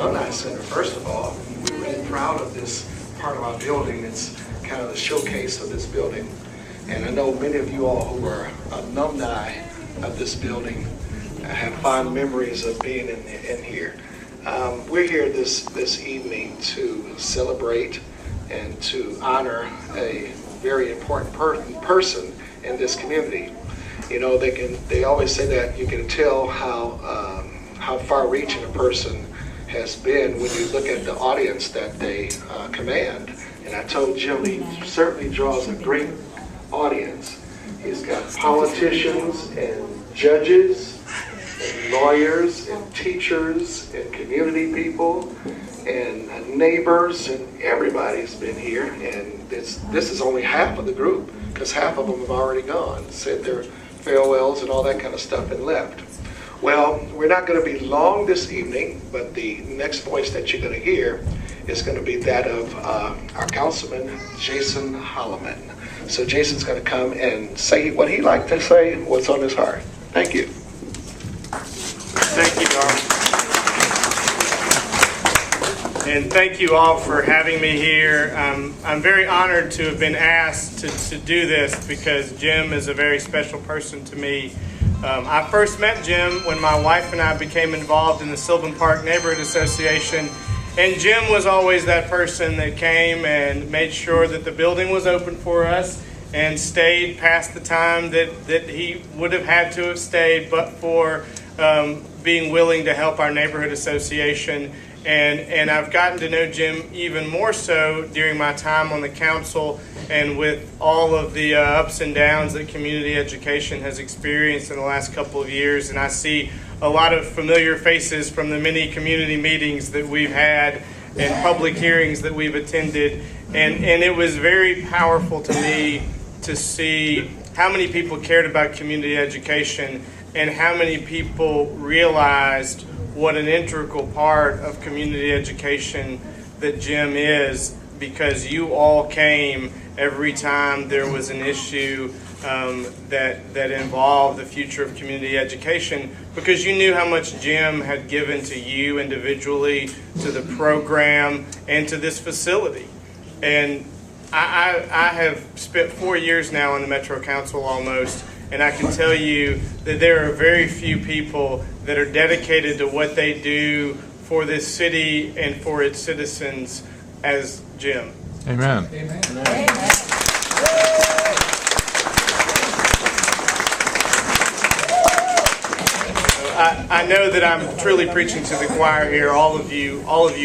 Alumni Center. First of all, we're really proud of this part of our building. It's kind of the showcase of this building. And I know many of you all who are alumni of this building have fond memories of being in here. We're here this evening to celebrate and to honor a very important person in this community. You know, they always say that you can tell how far-reaching a person has been when you look at the audience that they command. And I told Jim he certainly draws a great audience. He's got politicians and judges and lawyers and teachers and community people and neighbors, and everybody's been here. And this is only half of the group, because half of them have already gone, said their farewells and all that kind of stuff and left. Well, we're not going to be long this evening, but the next voice that you're going to hear is going to be that of our councilman, Jason Holloman. So Jason's going to come and say what he'd like to say, what's on his heart. Thank you. Thank you, Darwin. And thank you all for having me here. I'm very honored to have been asked to do this because Jim is a very special person to me. I first met Jim when my wife and I became involved in the Sylvan Park Neighborhood Association, and Jim was always that person that came and made sure that the building was open for us and stayed past the time that he would have had to have stayed, but for being willing to help our neighborhood association. And I've gotten to know Jim even more so during my time on the council and with all of the ups and downs that community education has experienced in the last couple of years. And I see a lot of familiar faces from the many community meetings that we've had and public hearings that we've attended. And it was very powerful to me to see how many people cared about community education and how many people realized what an integral part of community education that Jim is, because you all came every time there was an issue that involved the future of community education, because you knew how much Jim had given to you individually, to the program, and to this facility. And I have spent 4 years now on the Metro Council almost, and I can tell you that there are very few people that are dedicated to what they do for this city and for its citizens as Jim. Amen. Amen. Amen. I know that I'm truly preaching to the choir here. All of you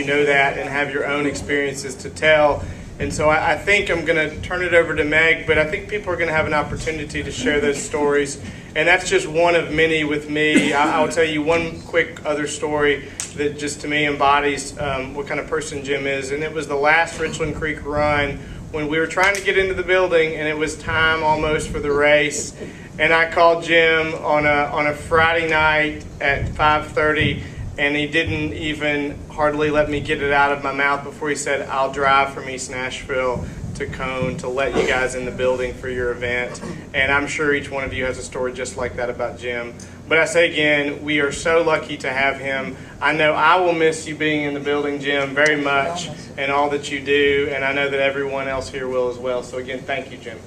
know that and have your own experiences to tell. And so I think I'm going to turn it over to Meg, but I think people are going to have an opportunity to share those stories. And that's just one of many with me. I'll tell you one quick other story that just to me embodies what kind of person Jim is. And it was the last Richland Creek run when we were trying to get into the building and it was time almost for the race. And I called Jim on a Friday night at 5:30. And he didn't even hardly let me get it out of my mouth before he said, I'll drive from East Nashville to Cohn to let you guys in the building for your event. And I'm sure each one of you has a story just like that about Jim. But I say again, we are so lucky to have him. I know I will miss you being in the building, Jim, very much, and all that you do. And I know that everyone else here will as well. So again, thank you, Jim.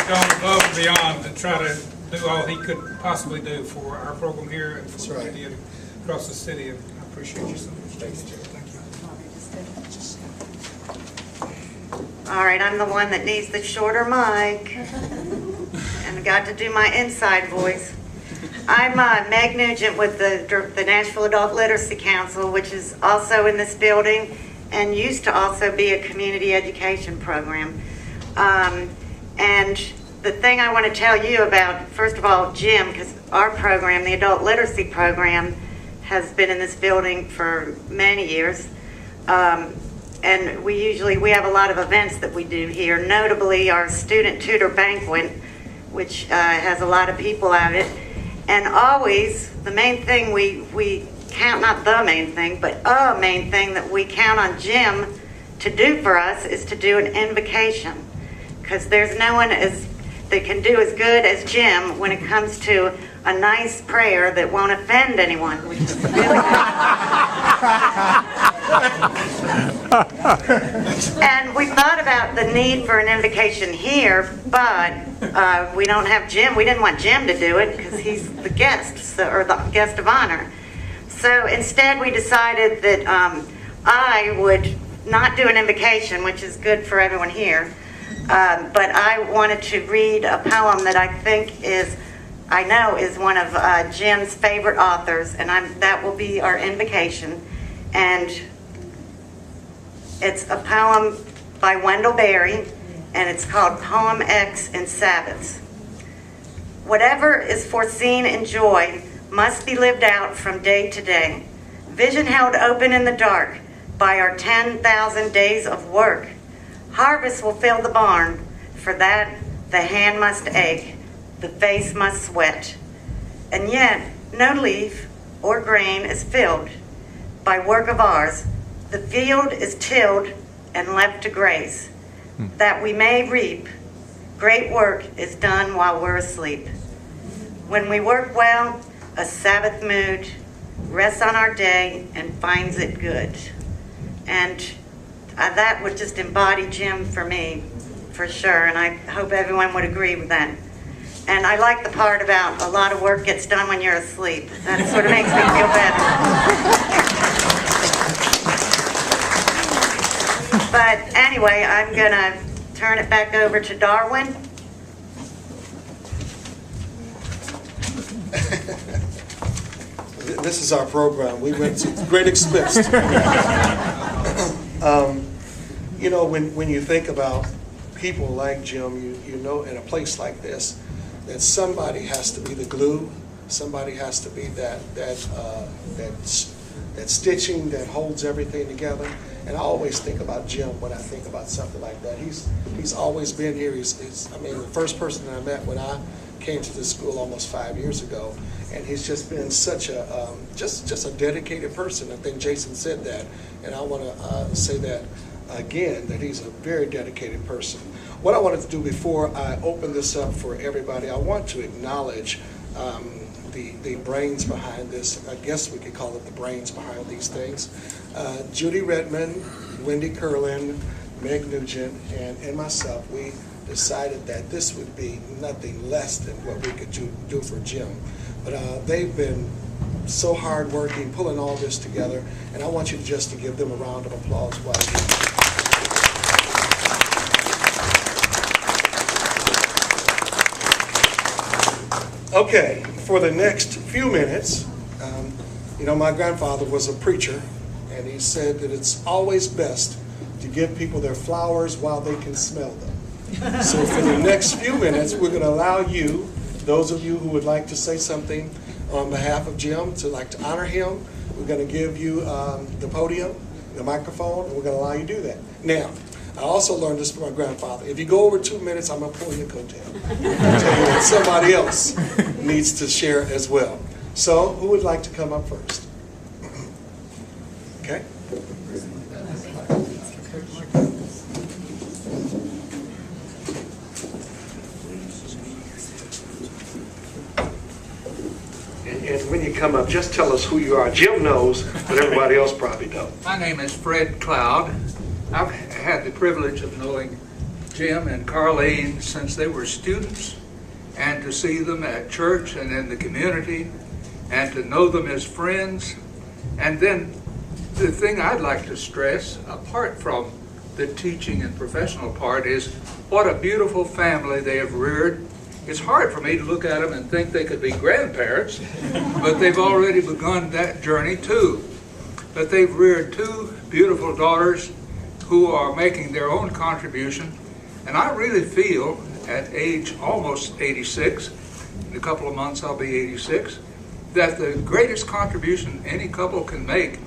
Gone above and beyond to try to do all he could possibly do for our program here and for what he did across the city. And I appreciate you so much. Thank you. All right, I'm the one that needs the shorter mic and got to do my inside voice. I'm Meg Nugent with the Nashville Adult Literacy Council, which is also in this building and used to also be a community education program. And the thing I want to tell you about, first of all, Jim, because our program, the Adult Literacy Program, has been in this building for many years. And we have a lot of events that we do here, notably our Student Tutor Banquet, which has a lot of people at it. And always, the main thing we count, not the main thing, but a main thing that we count on Jim to do for us is to do an invocation. Because there's no one that can do as good as Jim when it comes to a nice prayer that won't offend anyone, which is really good. And we thought about the need for an invocation here, but we don't have Jim. We didn't want Jim to do it because he's the guest, or the guest of honor. So instead we decided that I would not do an invocation, which is good for everyone here, but I wanted to read a poem that I know is one of Jim's favorite authors, and that will be our invocation. And it's a poem by Wendell Berry, and it's called Poem X in Sabbaths. Whatever is foreseen in joy must be lived out from day to day. Vision held open in the dark by our 10,000 days of work. Harvest will fill the barn. For that, the hand must ache, the face must sweat. And yet, no leaf or grain is filled by work of ours. The field is tilled and left to graze, that we may reap. Great work is done while we're asleep. When we work well, a Sabbath mood rests on our day and finds it good. And that would just embody Jim for me, for sure, and I hope everyone would agree with that. And I like the part about a lot of work gets done when you're asleep. That sort of makes me feel better. But anyway, I'm going to turn it back over to Darwin. This is our program. We went to great expense. You know, when you think about people like Jim, you know, in a place like this, that somebody has to be the glue. Somebody has to be that stitching that holds everything together. And I always think about Jim when I think about something like that. He's always been here. I mean, the first person that I met when I came to this school almost 5 years ago, and he's just been such a just a dedicated person. I think Jason said that, and I want to say that again, that he's a very dedicated person. What I wanted to do before I open this up for everybody, I want to acknowledge the brains behind this. I guess we could call it the brains behind these things. Judy Redmond, Wendy Curlin, Meg Nugent, and myself, we decided that this would be nothing less than what we could do for Jim. But they've been so hardworking, pulling all this together, and I want you just to give them a round of applause while you. Okay, for the next few minutes, you know, my grandfather was a preacher, and he said that it's always best to give people their flowers while they can smell them. So for the next few minutes, we're going to allow you, those of you who would like to say something on behalf of Jim, to like to honor him, we're going to give you the podium, the microphone, and we're going to allow you to do that. Now, I also learned this from my grandfather. If you go over 2 minutes, I'm going to pull your coattail. I'll tell you that somebody else needs to share as well. So, who would like to come up first? Okay. And when you come up, just tell us who you are. Jim knows, but everybody else probably don't. My name is Fred Cloud. I've had the privilege of knowing Jim and Carlene since they were students, and to see them at church and in the community, and to know them as friends. And then the thing I'd like to stress, apart from the teaching and professional part, is what a beautiful family they have reared. It's hard for me to look at them and think they could be grandparents, but they've already begun that journey too. But they've reared two beautiful daughters who are making their own contribution. And I really feel, at age almost 86, in a couple of months I'll be 86, that the greatest contribution any couple can make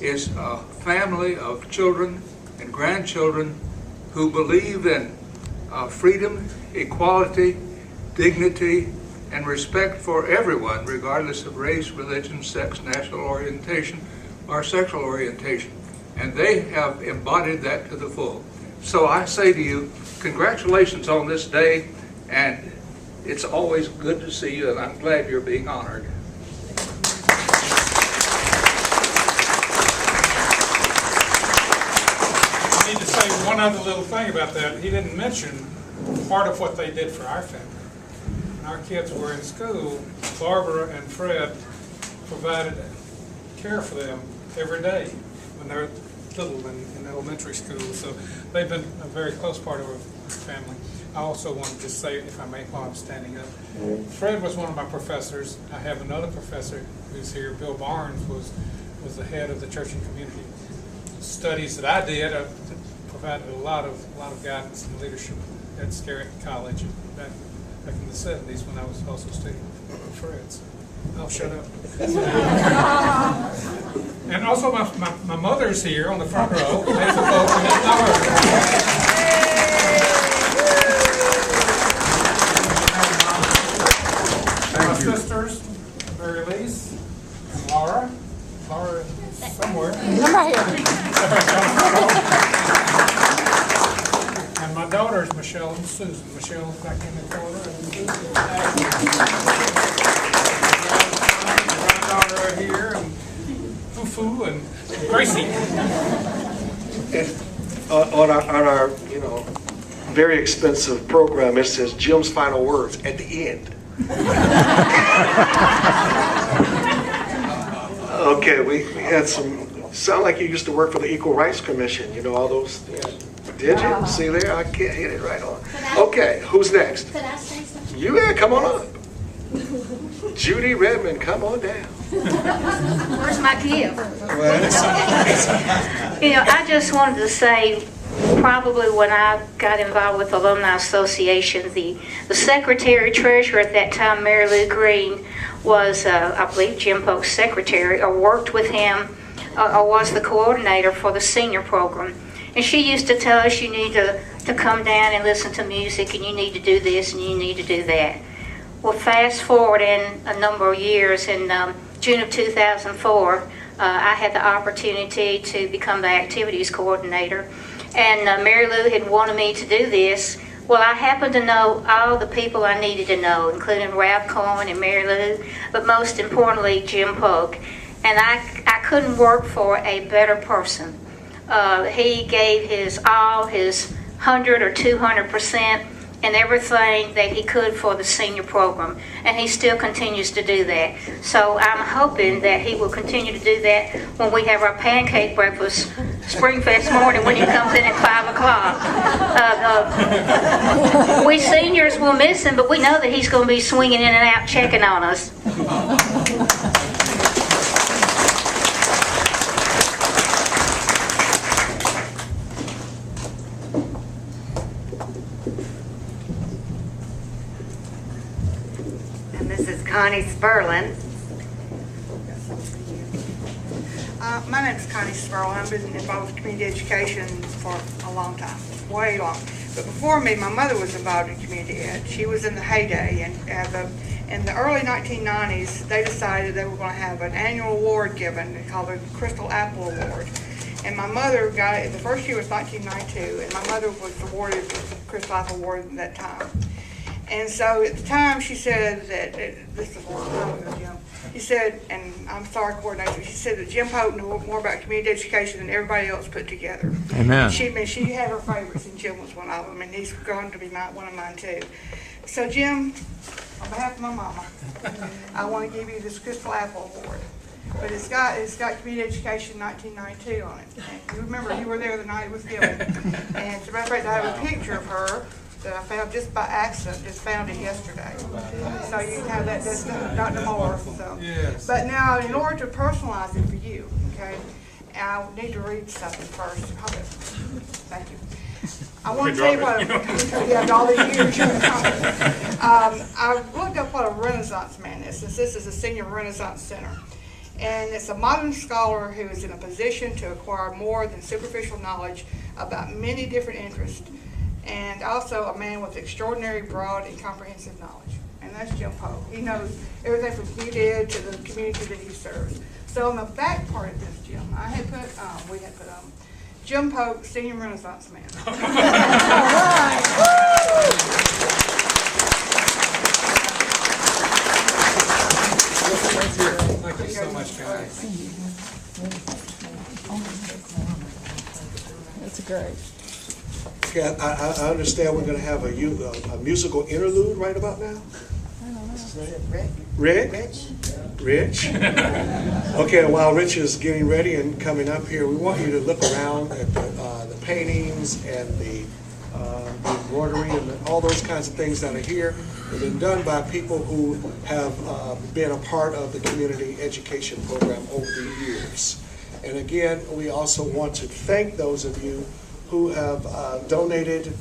is a family of children and grandchildren who believe in freedom, equality, dignity, and respect for everyone, regardless of race, religion, sex, national orientation, or sexual orientation. And they have embodied that to the full. So I say to you, congratulations on this day, and It's always good to see you, and I'm glad you're being honored. I need to say one other little thing about that. He didn't mention part of what they did for our family. When our kids were in school, Barbara and Fred provided care for them every day when they're little in elementary school. So they've been a very close part of our family. I also want to just say, if I may, while I'm standing up, Fred was one of my professors. I have another professor who's here, Bill Barnes, was the head of the church and community studies that I did. I provided a lot of guidance and leadership at Scarrett College back in the 70s when I was also studying with Fred. So I'll shut up. And also my mother's here on the front row. There's a Polk and there's my my sisters, Mary Lise and Laura. Laura is somewhere. I'm right here. And my daughters, Michelle and Susan. Michelle's back in the corner. My granddaughter are here, and Fufu and Gracie. On our very expensive program, it says Jim's final words at the end. Okay, we had some, sound like you used to work for the Equal Rights Commission, all those, did you? See there, I can't hit it right on. Okay, who's next? Could I say something? Yeah, come on up. Judy Redmond, come on down. Where's my gift? I just wanted to say, probably when I got involved with the Alumni Association, the secretary-treasurer at that time, Mary Lou Green, was, I believe, Jim Polk's secretary, or worked with him, or was the coordinator for the senior program. And she used to tell us, you need to come down and listen to music, and you need to do this, and you need to do that. Well, fast forward in a number of years, in June of 2004, I had the opportunity to become the activities coordinator. And Mary Lou had wanted me to do this. Well, I happened to know all the people I needed to know, including Ralph Cohn and Mary Lou, but most importantly, Jim Polk. And I couldn't work for a better person. He gave his all, his 100 or 200%, and everything that he could for the senior program. And he still continues to do that. So I'm hoping that he will continue to do that when we have our pancake breakfast Springfest morning when he comes in at 5 o'clock. We seniors will miss him, but we know that he's going to be swinging in and out checking on us. Connie Sperlin. My name is Connie Sperlin. I've been involved with community education for a long time, way long. But before me, my mother was involved in community ed. She was in the heyday, and in the early 1990s, they decided they were going to have an annual award given called the Crystal Apple Award. And my mother got it. The first year was 1992, and my mother was awarded the Crystal Apple Award at that time. And so at the time she said that, this was a long time ago, Jim, she said, and I'm sorry, coordinator, she said that Jim Polk knew more about community education than everybody else put together. Amen. She had her favorites, and Jim was one of them, and he's going to be one of mine too. So Jim, on behalf of my mama, I want to give you this Crystal Apple Award. But it's got community education 1992 on it. And you remember you were there the night it was given. And as a matter of fact, I have a picture of her that I found just by accident, just found it yesterday. So you can have that, that's Dr. Moore. So. Yes. But now, in order to personalize it for you, okay, I need to read something first. Thank you. I want to tell you what, yeah, all these years you've I looked up what a Renaissance man is, since this is a senior Renaissance center. And it's a modern scholar who is in a position to acquire more than superficial knowledge about many different interests, and also a man with extraordinary broad and comprehensive knowledge. And that's Jim Polk. He knows everything from community ed to the community that he serves. So on the back part of this, Jim, we had put Jim Polk, Senior Renaissance Man. right. That's great. Okay, I understand we're going to have a musical interlude right about now. Rick? Rich? Okay, while Rich is getting ready and coming up here, we want you to look around at the paintings and the embroidery and all those kinds of things that are here. They've been done by people who have been a part of the community education program over the years. And again, we also want to thank those of you who have donated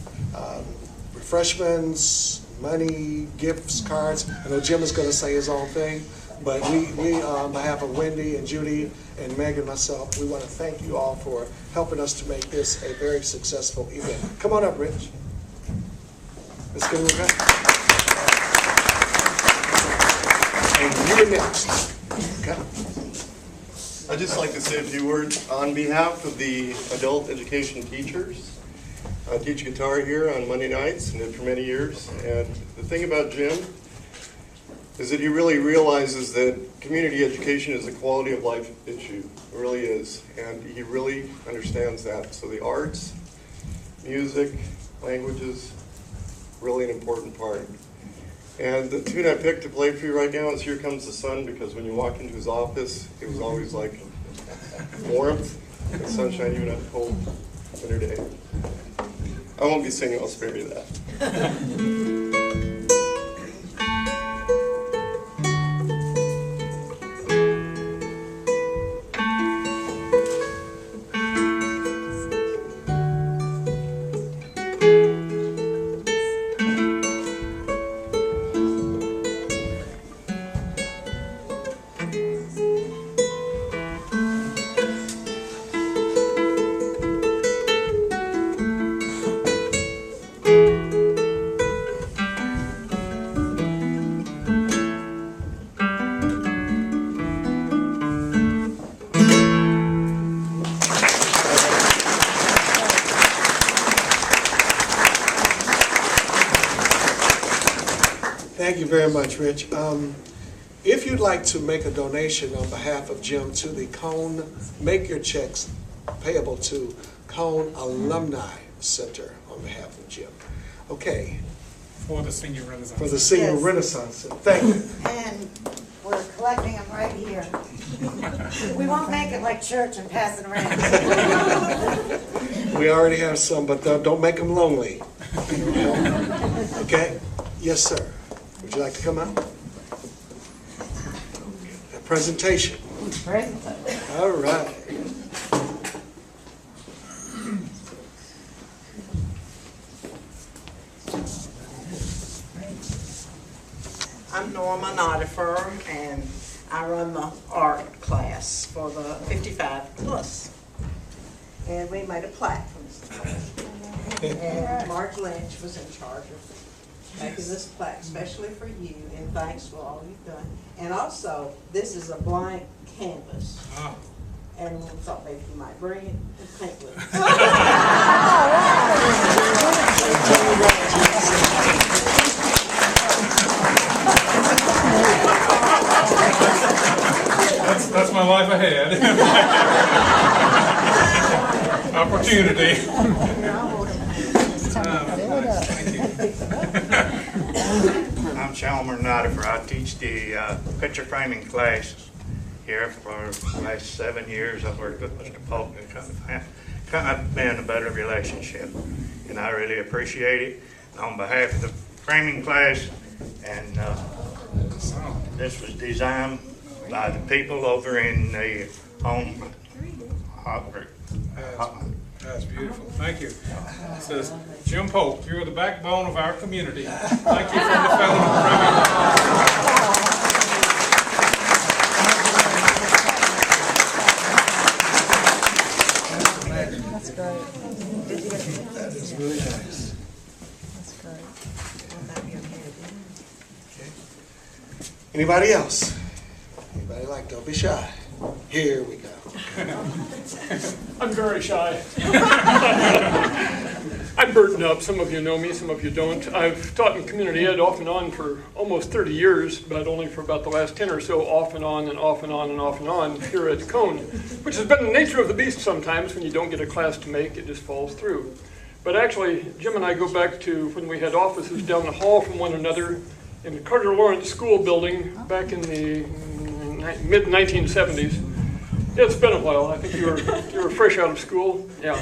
refreshments, money, gifts, cards. I know Jim is going to say his own thing, but we on behalf of Wendy and Judy and Meg and myself, we want to thank you all for helping us to make this a very successful event. Come on up, Rich. Let's get it back. And you're next. Okay. I'd just like to say a few words on behalf of the adult education teachers. I teach guitar here on Monday nights and did for many years. And the thing about Jim is that he really realizes that community education is a quality of life issue. It really is. And he really understands that. So the arts, music, languages, really an important part. And the tune I picked to play for you right now is Here Comes the Sun, because when you walk into his office, it was always like warmth and sunshine, even on a cold winter day. I won't be singing, I'll spare you that. Thank you very much, Rich. If you'd like to make a donation on behalf of Jim to the Cohn, make your checks payable to Cohn Alumni Center on behalf of Jim. Okay. For the Senior Renaissance. For the Senior Yes. Renaissance Center. Thank you. And we're collecting them right here. We won't make it like church and pass it around. We already have some, but don't make them lonely. Okay? Yes, sir. Would you like to come out? A presentation. All right. I'm Norma Nodifer, and I run the art class for the 55 plus. And we made a plaque from this class. And Mark Lynch was in charge of making this plaque especially for you, and thanks for all you've done. And also, this is a blank canvas. Oh. And we thought maybe you might bring it and paint with it. That's my life ahead. Opportunity. I'm Chalmer Nodifer. I teach the picture framing class here for the last 7 years. I've worked with Mr. Polk and kind of been a better relationship, and I really appreciate it. On behalf of the framing class, and this was designed by the people over in the home. That's beautiful. Thank you. It says, Jim Polk, you're the backbone of our community. Thank you from the fellow That's great. That is really nice. That's great. Okay. Anybody else? Anybody like? Don't be shy. Here we go. I'm very shy. I'm Bert Nubb. Some of you know me, some of you don't. I've taught in community ed off and on for almost 30 years, but only for about the last 10 or so, off and on and off and on and off and on here at Cohn, which has been the nature of the beast sometimes. When you don't get a class to make, it just falls through. But actually, Jim and I go back to when we had offices down the hall from one another in the Carter Lawrence School building back in the mid-1970s. It's been a while. I think you were fresh out of school. Yeah,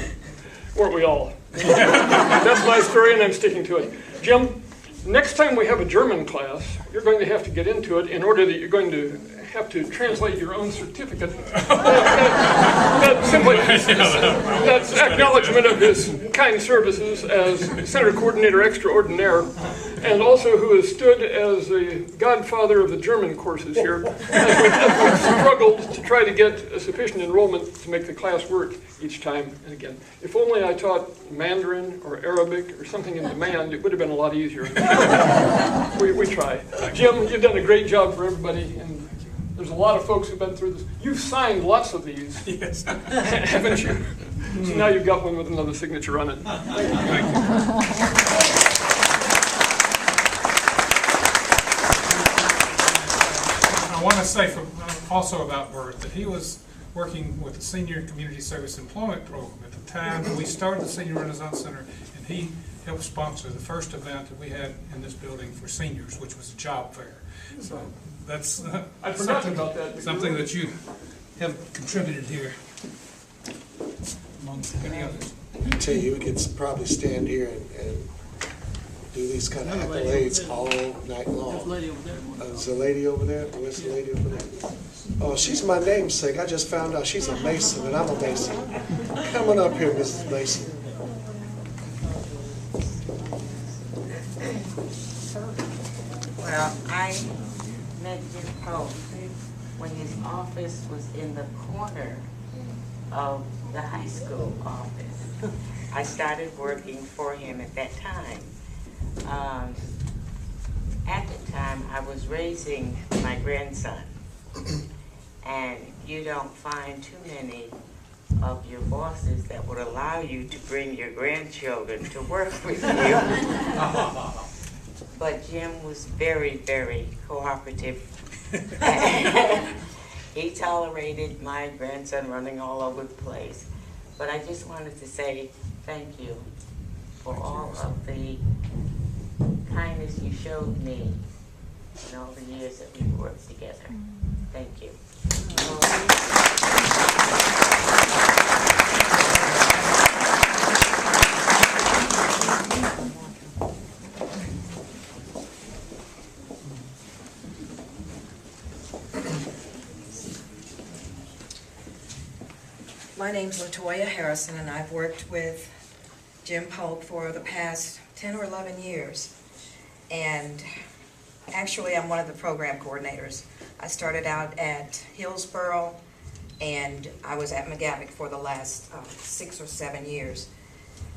weren't we all? That's my story, and I'm sticking to it. Jim, next time we have a German class, you're going to have to get into it in order that you're going to have to translate your own certificate. That's acknowledgement of his kind services as Center Coordinator Extraordinaire, and also who has stood as the godfather of the German courses here, as we've struggled to try to get a sufficient enrollment to make the class work each time and again. If only I taught Mandarin or Arabic or something in demand, it would have been a lot easier. We try. Jim, you've done a great job for everybody, and there's a lot of folks who've been through this. You've signed lots of these, yes. Haven't you? So now you've got one with another signature on it. Thank you. I want to say also about Bert that he was working with the Senior Community Service Employment Program at the time that we started the Senior Renaissance Center, and he helped sponsor the first event that we had in this building for seniors, which was a job fair. So that's I forgot about that. Something that you have contributed here, among many others. I tell you, we could probably stand here and do these kind of accolades all night long. There's a lady over there. Where's the lady over there? Oh, she's my namesake. I just found out she's a Mason, and I'm a Mason. Come on up here, Mrs. Mason. Well, I met Jim Polk when his office was in the corner of the high school office. I started working for him at that time. At the time, I was raising my grandson, and you don't find too many of your bosses that would allow you to bring your grandchildren to work with you. But Jim was very, very cooperative. He tolerated my grandson running all over the place. But I just wanted to say thank you for all of the kindness you showed me in all the years that we worked together. Thank you. My name's LaToya Harrison, and I've worked with Jim Polk for the past 10 or 11 years. And actually, I'm one of the program coordinators. I started out at Hillsborough, and I was at McGavick for the last 6 or 7 years.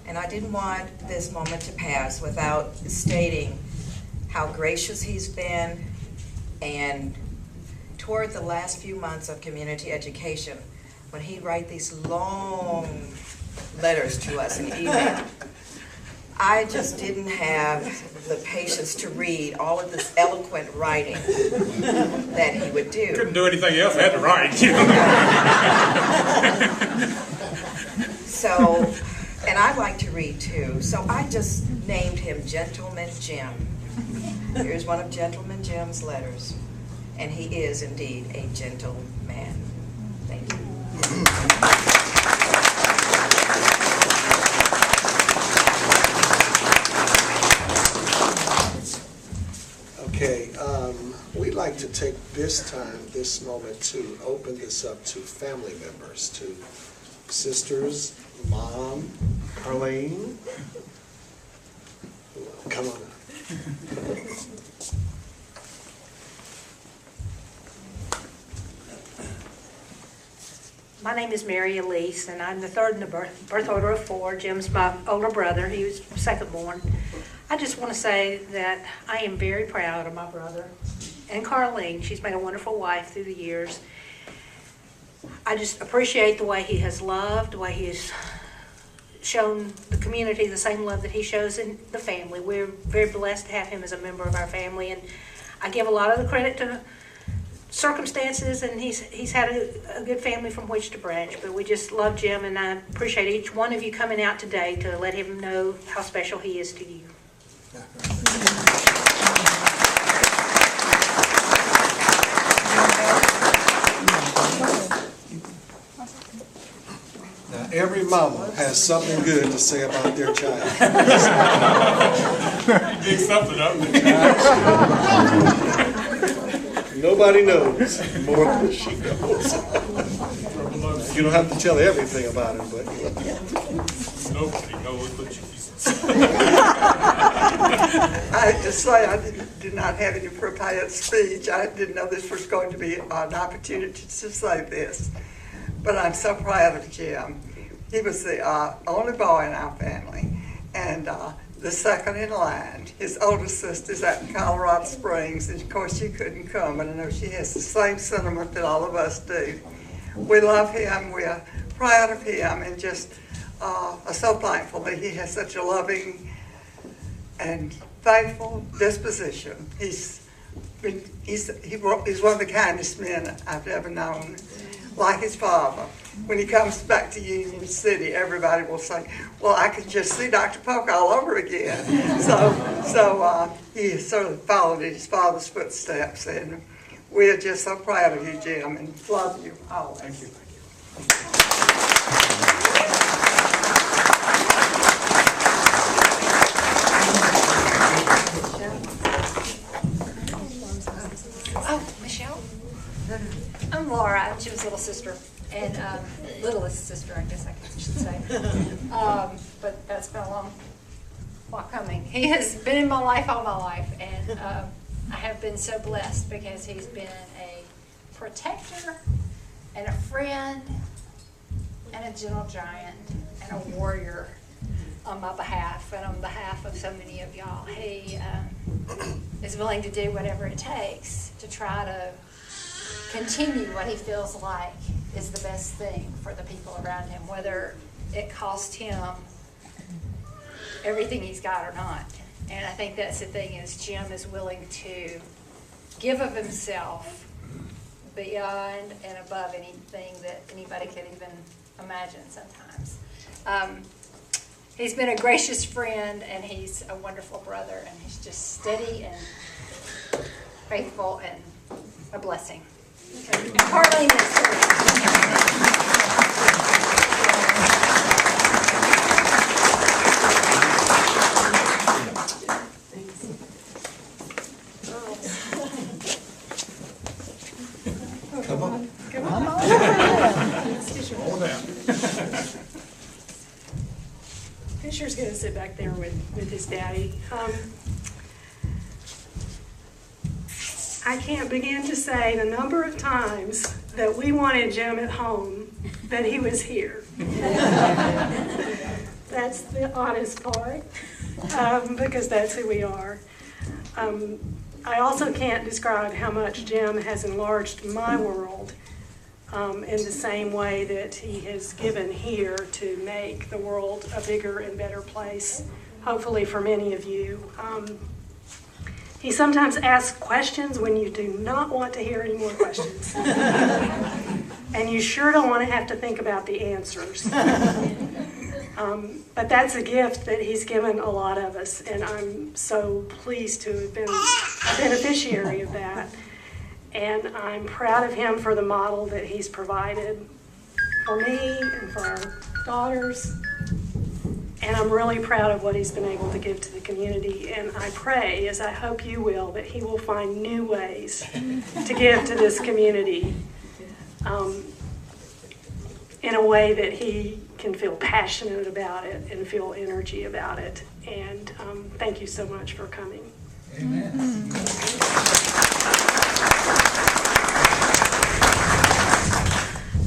And I didn't want this moment to pass without stating how gracious he's been, and toward the last few months of community education, when he'd write these long letters to us in email, I just didn't have the patience to read all of this eloquent writing that he would do. Couldn't do anything else, I had to write. So, and I like to read too, so I just named him Gentleman Jim. Here's one of Gentleman Jim's letters, and he is indeed a gentleman. Thank you. Okay, we'd like to take this moment to open this up to family members, to sisters, Mom, Carlene. Come on up. My name is Mary Elise, and I'm the third in the birth order of 4. Jim's my older brother. He was second born. I just want to say that I am very proud of my brother and Carlene. She's made a wonderful wife through the years. I just appreciate the way he has loved, the way he has shown the community the same love that he shows in the family. We're very blessed to have him as a member of our family, and I give a lot of the credit to circumstances, and he's had a good family from which to branch. But we just love Jim, and I appreciate each one of you coming out today to let him know how special he is to you. Now, every mama has something good to say about their child. Dig something up. Nobody knows more than she knows. You don't have to tell everything about it, but Nobody knows but you. I have to say, I did not have any prepared speech. I didn't know this was going to be an opportunity to say this. But I'm so proud of Jim. He was the only boy in our family, and the second in line. His older sister's out in Colorado Springs, and of course she couldn't come, and I know she has the same sentiment that all of us do. We love him, we're proud of him, and just are so thankful that he has such a loving and faithful disposition. He's one of the kindest men I've ever known. Like his father. When he comes back to Union City, everybody will say, well, I could just see Dr. Polk all over again. So he certainly followed in his father's footsteps, and we're just so proud of you, Jim, and love you always. Thank you. Oh, Michelle? I'm Laura. I'm Jim's little sister, and littlest sister, I guess I should say. But that's been a long while coming. He has been in my life all my life, and I have been so blessed because he's been a protector and a friend and a gentle giant and a warrior on my behalf and on behalf of so many of y'all. He is willing to do whatever it takes to try to continue what he feels like is the best thing for the people around him, whether it cost him everything he's got or not. And I think that's the thing, is Jim is willing to give of himself beyond and above anything that anybody could even imagine sometimes. He's been a gracious friend, and he's a wonderful brother, and he's just steady and faithful and a blessing. Okay. And Carlene is too. come on. Come on. Hold down. Fisher's going to sit back there with his daddy. I can't begin to say the number of times that we wanted Jim at home that he was here. That's the honest part, because that's who we are. I also can't describe how much Jim has enlarged my world in the same way that he has given here to make the world a bigger and better place, hopefully for many of you. He sometimes asks questions when you do not want to hear any more questions. And you sure don't want to have to think about the answers. But that's a gift that he's given a lot of us, and I'm so pleased to have been a beneficiary of that. And I'm proud of him for the model that he's provided for me and for our daughters. And I'm really proud of what he's been able to give to the community. And I pray, as I hope you will, that he will find new ways to give to this community in a way that he can feel passionate about it and feel energy about it. And thank you so much for coming. Amen.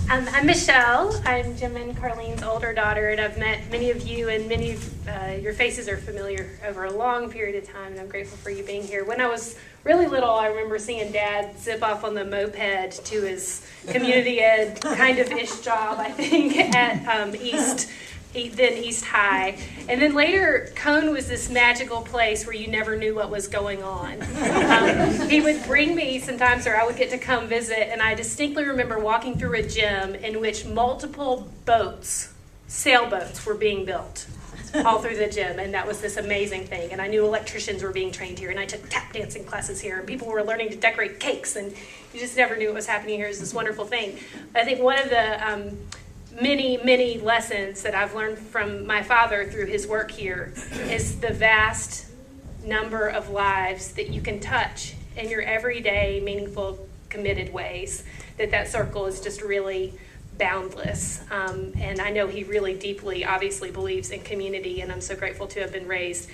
I'm Michelle. I'm Jim and Carlene's older daughter, and I've met many of you, and many of your faces are familiar over a long period of time, and I'm grateful for you being here. When I was really little, I remember seeing Dad zip off on the moped to his community ed kind of ish job, I think, at East then East High. And then later, Cohn was this magical place where you never knew what was going on. He would bring me sometimes, or I would get to come visit, and I distinctly remember walking through a gym in which multiple boats, sailboats, were being built all through the gym, and that was this amazing thing. And I knew electricians were being trained here, and I took tap dancing classes here, and people were learning to decorate cakes, and you just never knew what was happening here. It was this wonderful thing. I think one of the many, many lessons that I've learned from my father through his work here is the vast number of lives that you can touch in your everyday, meaningful, committed ways. That circle is just really boundless. And I know he really deeply, obviously, believes in community, and I'm so grateful to have been raised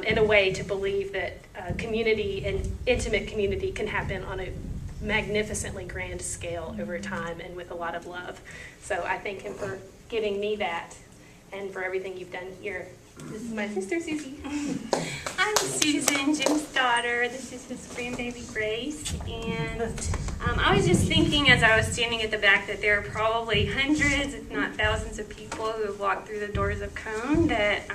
in a way to believe that community and intimate community can happen on a magnificently grand scale over time and with a lot of love. So I thank him for giving me that and for everything you've done here. This is my sister, Susie. I'm Susan, Jim's daughter. This is his grandbaby, Grace. And I was just thinking as I was standing at the back that there are probably hundreds, if not thousands of people who have walked through the doors of Cohn that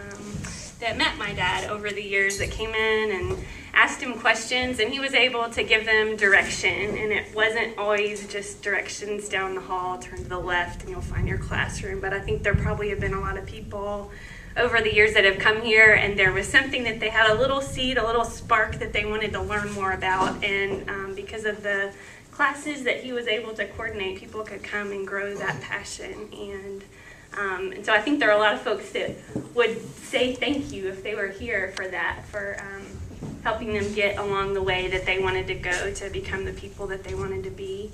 met my dad over the years, that came in and asked him questions, and he was able to give them direction. And it wasn't always just directions down the hall, turn to the left and you'll find your classroom. But I think there probably have been a lot of people over the years that have come here, and there was something that they had a little seed, a little spark that they wanted to learn more about. And because of the classes that he was able to coordinate, people could come and grow that passion. And so I think there are a lot of folks that would say thank you if they were here for that, for helping them get along the way that they wanted to go to become the people that they wanted to be.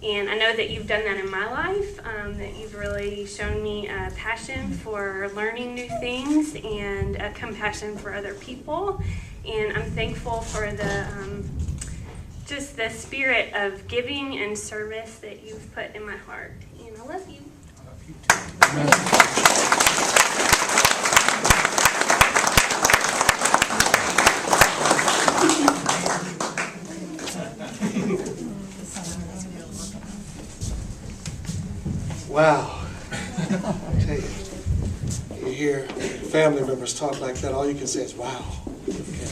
And I know that you've done that in my life, that you've really shown me a passion for learning new things and a compassion for other people. And I'm thankful for the just the spirit of giving and service that you've put in my heart. And I love you. Wow. I tell you, you hear family members talk like that, all you can say is, wow. Okay.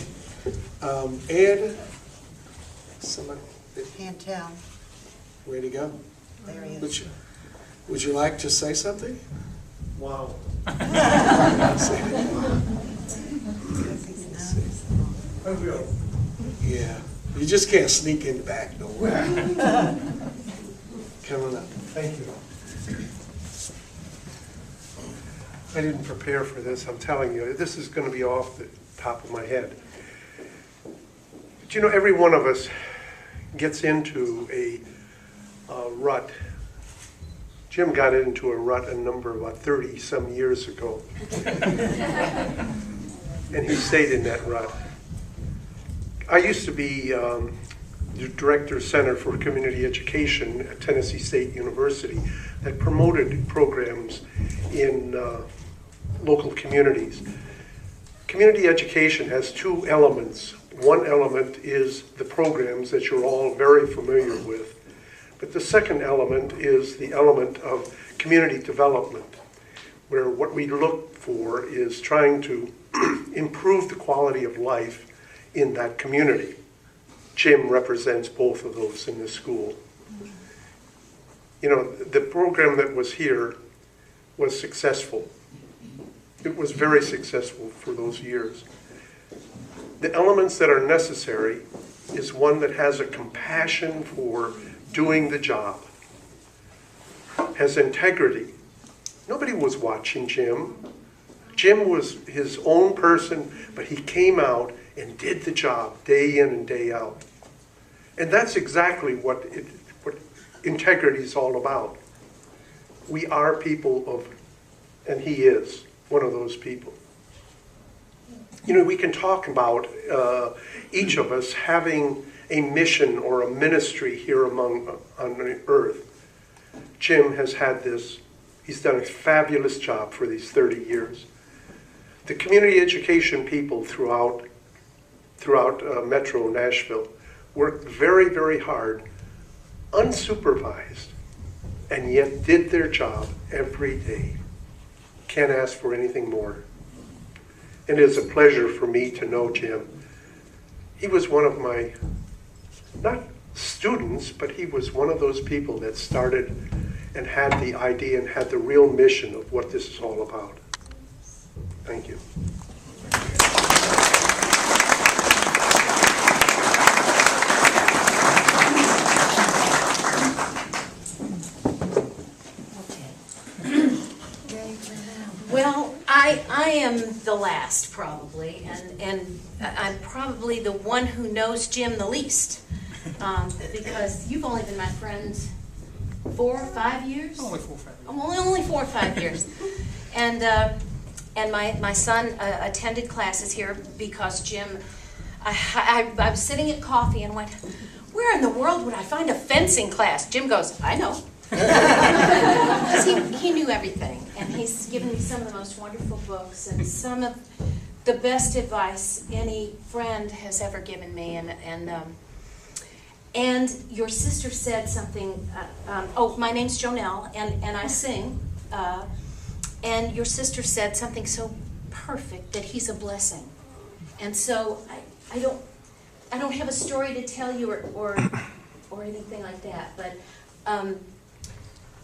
Ed, somebody? Can't tell. Where'd he go? There he is. Would you like to say something? Wow. Yeah. You just can't sneak in the back nowhere. Come on up. Thank you. I didn't prepare for this, I'm telling you. This is going to be off the top of my head. But you know, every one of us gets into a rut. Jim got into a rut about 30-some years ago. And he stayed in that rut. I used to be the Director Center for Community Education at Tennessee State University that promoted programs in local communities. Community education has two elements. One element is the programs that you're all very familiar with. But the second element is the element of community development, where what we look for is trying to improve the quality of life in that community. Jim represents both of those in the school. You know, the program that was here was successful. It was very successful for those years. The elements that are necessary is one that has a compassion for doing the job, has integrity. Nobody was watching Jim. Jim was his own person, but he came out and did the job day in and day out. And that's exactly what integrity is all about. We are people of, and he is one of those people. You know, we can talk about each of us having a mission or a ministry here on the earth. Jim has had this. He's done a fabulous job for these 30 years. The community education people throughout Metro Nashville worked very, very hard, unsupervised, and yet did their job every day. can't ask for anything more. And it is a pleasure for me to know Jim. He was one of my, not students, but he was one of those people that started and had the idea and had the real mission of what this is all about. Thank you. Well, I am the last probably, and I'm probably the one who knows Jim the least, because you've only been my friend 4 or 5 years? Only 4 or 5 years. Only 4 or 5 years. And my son attended classes here because Jim, I was sitting at coffee and went, where in the world would I find a fencing class? Jim goes, I know. Because he knew everything, and he's given me some of the most wonderful books and some of the best advice any friend has ever given me. And your sister said something. Oh, my name's Jonelle, and I sing. And your sister said something so perfect, that he's a blessing. And so I don't have a story to tell you or anything like that, but.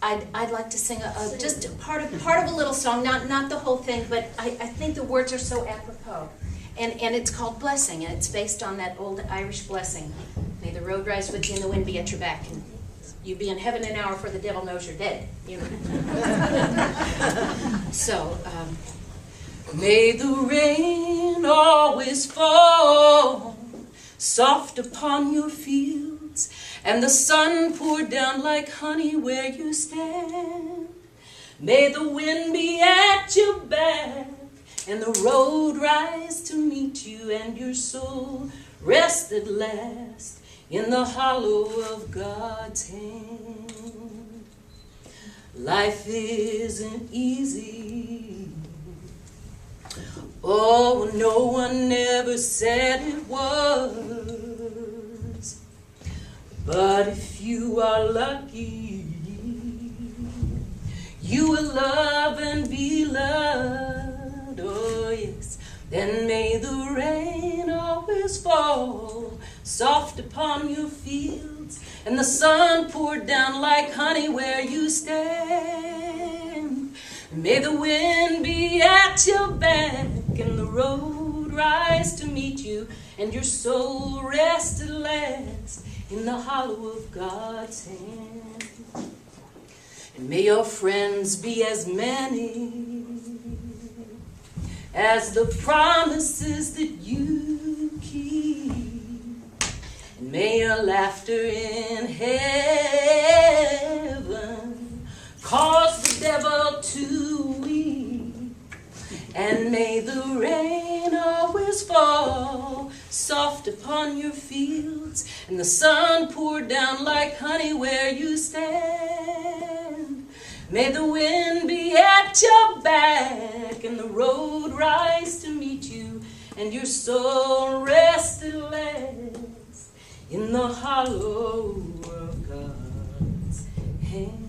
I'd like to sing just part of a little song, not the whole thing, but I think the words are so apropos. And it's called Blessing, and it's based on that old Irish blessing. May the road rise with you and the wind be at your back, and you be in heaven an hour for the devil knows you're dead. You know. So, may the rain always fall soft upon your fields, and the sun pour down like honey where you stand. May the wind be at your back, and the road rise to meet you, and your soul rest at last in the hollow of God's hand. Life isn't easy. Oh, no one ever said it was. But if you are lucky, you will love and be loved, oh yes. Then may the rain always fall soft upon your fields, and the sun pour down like honey where you stand. May the wind be at your back, and the road rise to meet you, and your soul rest at last in the hollow of God's hand. And may your friends be as many as the promises that you keep. And may your laughter in heaven cause the devil to weep. And may the rain always fall soft upon your fields, and the sun pour down like honey where you stand. May the wind be at your back, and the road rise to meet you, and your soul rest at last in the hollow of God's hand.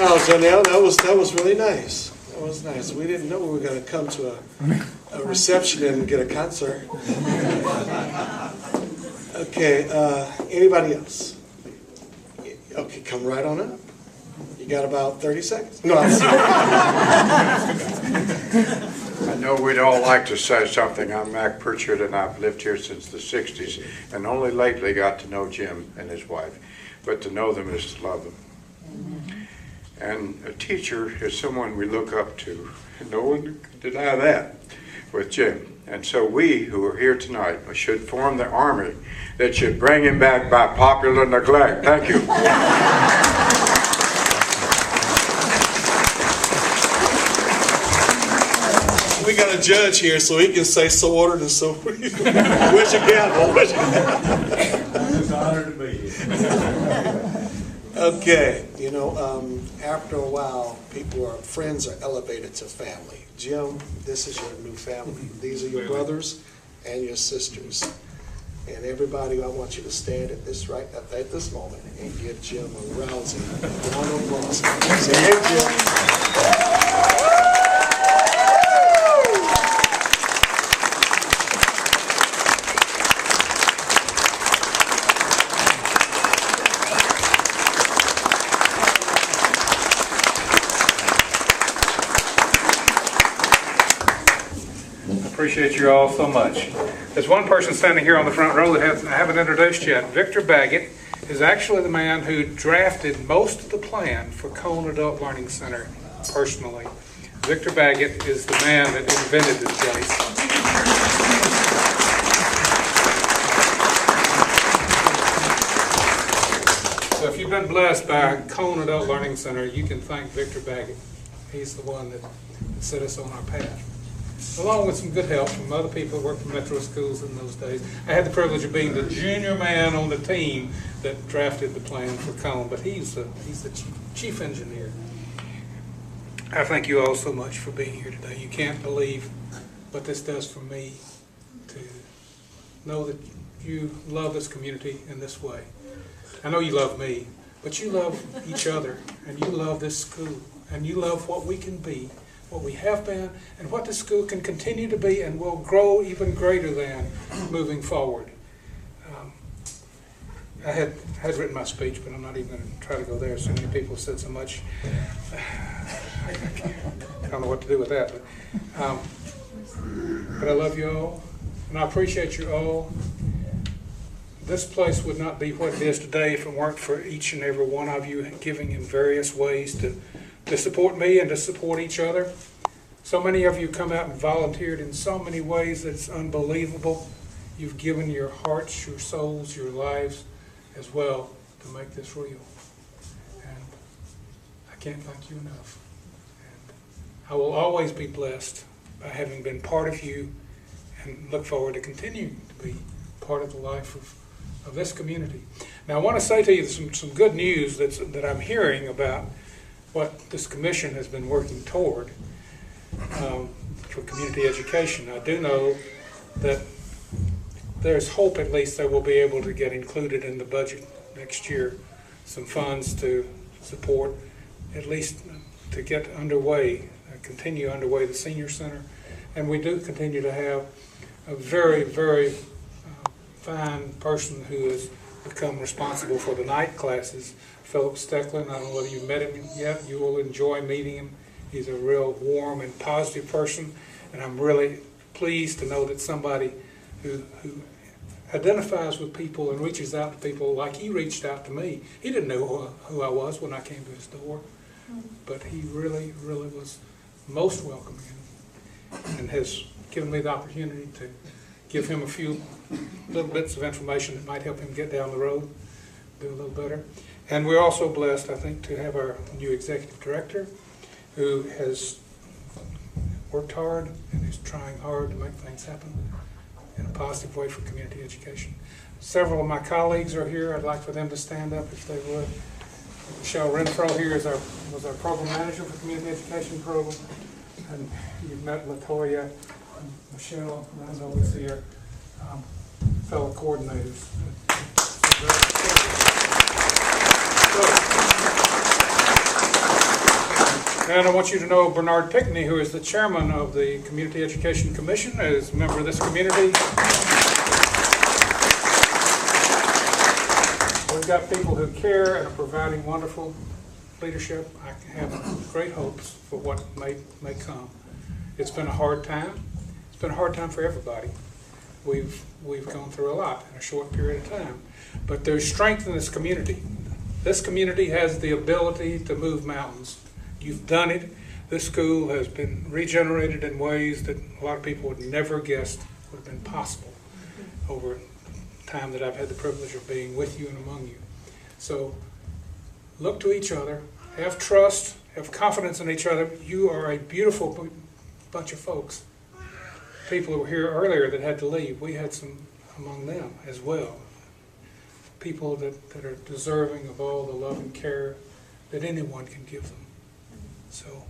Oh, Jonelle, that was really nice. That was nice. We didn't know we were going to come to a reception and get a concert. Okay, anybody else? Okay, come right on up. You got about 30 seconds. No, I'm I know we'd all like to say something. I'm Mac Pritchard, and I've lived here since the 60s, and only lately got to know Jim and his wife. But to know them is to love them. And a teacher is someone we look up to. No one can deny that with Jim. And so we who are here tonight should form the army that should bring him back by popular neglect. Thank you. We got a judge here, so he can say so ordered and so. Where's your gavel? Where's your gavel? It's an honor to be here. Okay, after a while, friends are elevated to family. Jim, this is your new family. These are your brothers and your sisters. And everybody, I want you to stand at this moment and give Jim a rousing round of applause. Say, hey, Jim. Appreciate you all so much. There's one person standing here on the front row that I haven't introduced yet. Victor Baggett is actually the man who drafted most of the plan for Cohn Adult Learning Center personally. Victor Baggett is the man that invented this place. So if you've been blessed by Cohn Adult Learning Center, you can thank Victor Baggett. He's the one that set us on our path, along with some good help from other people who worked for Metro schools in those days. I had the privilege of being the junior man on the team that drafted the plan for Cohn, but he's the chief engineer. I thank you all so much for being here today. You can't believe what this does for me to know that you love this community in this way. I know you love me, but you love each other, and you love this school, and you love what we can be, what we have been, and what the school can continue to be and will grow even greater than moving forward. I had written my speech, but I'm not even going to try to go there. So many people said so much. I don't know what to do with that. But I love you all, and I appreciate you all. This place would not be what it is today if it weren't for each and every one of you giving in various ways to support me and to support each other. So many of you come out and volunteered in so many ways that's unbelievable. You've given your hearts, your souls, your lives as well to make this real. And I can't thank you enough. And I will always be blessed by having been part of you and look forward to continuing to be part of the life of this community. Now I want to say to you some good news that I'm hearing about what this commission has been working toward for community education. I do know that there's hope, at least, that we'll be able to get included in the budget next year, some funds to support, at least to get underway, continue underway the senior center. And we do continue to have a very, very fine person who has become responsible for the night classes, Philip Stecklin. I don't know whether you've met him yet. You will enjoy meeting him. He's a real warm and positive person, and I'm really pleased to know that somebody who identifies with people and reaches out to people like he reached out to me. He didn't know who I was when I came to his door, but he really, really was most welcoming and has given me the opportunity to give him a few little bits of information that might help him get down the road, do a little better. And we're also blessed, I think, to have our new executive director who has worked hard and is trying hard to make things happen in a positive way for community education. Several of my colleagues are here. I'd like for them to stand up if they would. Michelle Renfro here was our program manager for community education program. And you've met LaToya, Michelle, and I know is here, fellow coordinators. And I want you to know Bernard Pickney, who is the chairman of the Community Education Commission, is a member of this community. We've got people who care and are providing wonderful leadership. I have great hopes for what may come. It's been a hard time. It's been a hard time for everybody. We've gone through a lot in a short period of time. But there's strength in this community. This community has the ability to move mountains. You've done it. This school has been regenerated in ways that a lot of people would never guessed would have been possible over the time that I've had the privilege of being with you and among you. So look to each other, have trust, have confidence in each other. You are a beautiful bunch of folks. People who were here earlier that had to leave, we had some among them as well. People that are deserving of all the love and care that anyone can give them. So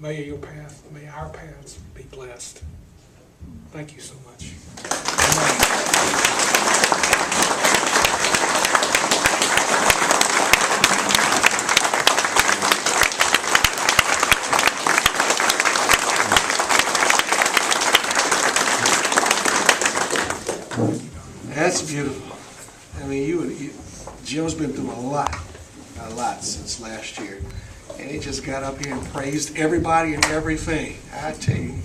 May your path, may our paths be blessed. Thank you so much. That's beautiful. I mean, Jim's been through a lot since last year. And he just got up here and praised everybody and everything. I tell you,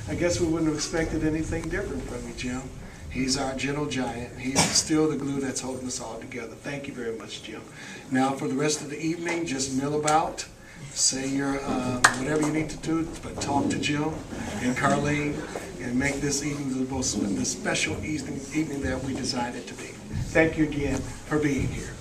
I guess we wouldn't have expected anything different from you, Jim. He's our gentle giant. He's still the glue that's holding us all together. Thank you very much, Jim. Now, for the rest of the evening, just mill about. Say your whatever you need to do, but talk to Jim and Carlene and make this evening the special evening that we designed it to be. Thank you again for being here.